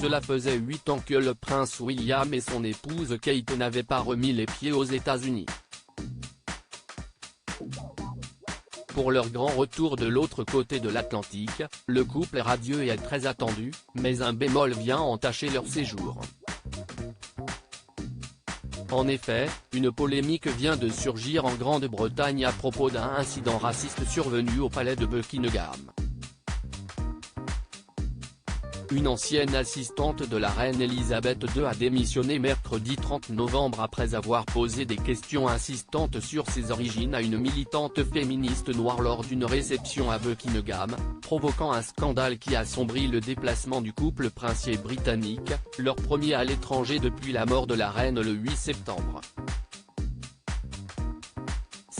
Cela faisait 8 ans que le prince William et son épouse Kate n'avaient pas remis les pieds aux États-Unis. Pour leur grand retour de l'autre côté de l'Atlantique, le couple est radieux et est très attendu, mais un bémol vient entacher leur séjour. En effet, une polémique vient de surgir en Grande-Bretagne à propos d'un incident raciste survenu au palais de Buckingham. Une ancienne assistante de la reine Elisabeth II a démissionné mercredi 30 novembre après avoir posé des questions insistantes sur ses origines à une militante féministe noire lors d'une réception à Buckingham, provoquant un scandale qui assombrit le déplacement du couple princier britannique, leur premier à l'étranger depuis la mort de la reine le 8 septembre.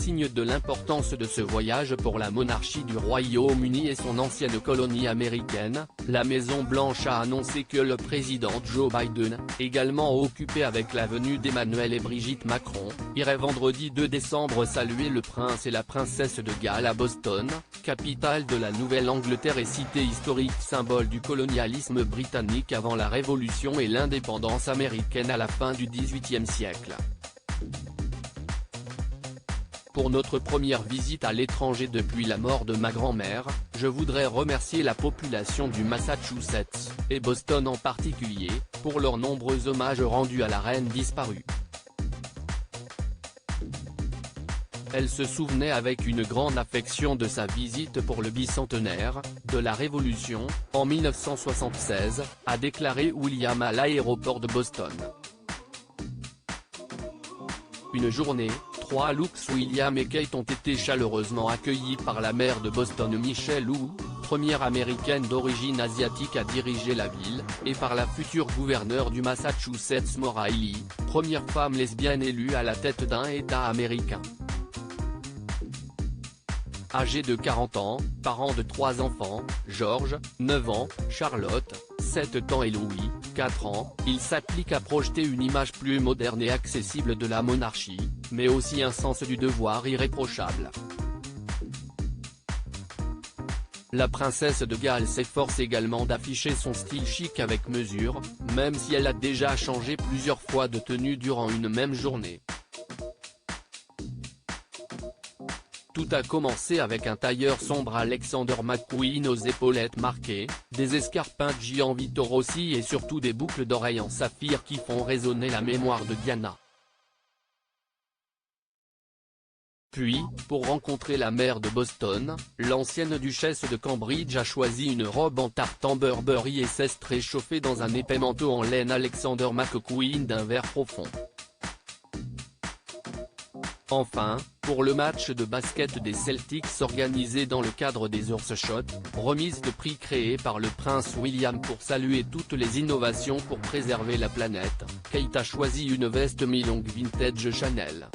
Signe de l'importance de ce voyage pour la monarchie du Royaume-Uni et son ancienne colonie américaine, la Maison-Blanche a annoncé que le président Joe Biden, également occupé avec la venue d'Emmanuel et Brigitte Macron, irait vendredi 2 décembre saluer le prince et la princesse de Galles à Boston, capitale de la Nouvelle-Angleterre et cité historique symbole du colonialisme britannique avant la Révolution et l'indépendance américaine à la fin du XVIIIe siècle. Pour notre première visite à l'étranger depuis la mort de ma grand-mère, je voudrais remercier la population du Massachusetts, et Boston en particulier, pour leurs nombreux hommages rendus à la reine disparue. Elle se souvenait avec une grande affection de sa visite pour le bicentenaire de la Révolution, en 1976, a déclaré William à l'aéroport de Boston. Une journée, 3 Lux William et Kate ont été chaleureusement accueillis par la maire de Boston Michelle Wu, première américaine d'origine asiatique à diriger la ville, et par la future gouverneure du Massachusetts Maura Healey, première femme lesbienne élue à la tête d'un État américain. Âgés de 40 ans, parents de 3 enfants, George, 9 ans, Charlotte, 7 ans et Louis, 4 ans, ils s'appliquent à projeter une image plus moderne et accessible de la monarchie, mais aussi un sens du devoir irréprochable. La princesse de Galles s'efforce également d'afficher son style chic avec mesure, même si elle a déjà changé plusieurs fois de tenue durant une même journée. Tout a commencé avec un tailleur sombre Alexander McQueen aux épaulettes marquées, des escarpins Gianvito Rossi et surtout des boucles d'oreilles en saphir qui font résonner la mémoire de Diana. Puis, pour rencontrer la maire de Boston, l'ancienne duchesse de Cambridge a choisi une robe en tartan Burberry et s'est réchauffée dans un épais manteau en laine Alexander McQueen d'un vert profond. Enfin, pour le match de basket des Celtics organisé dans le cadre des Earthshot, remise de prix créée par le prince William pour saluer toutes les innovations pour préserver la planète, Kate a choisi une veste mi-longue vintage Chanel.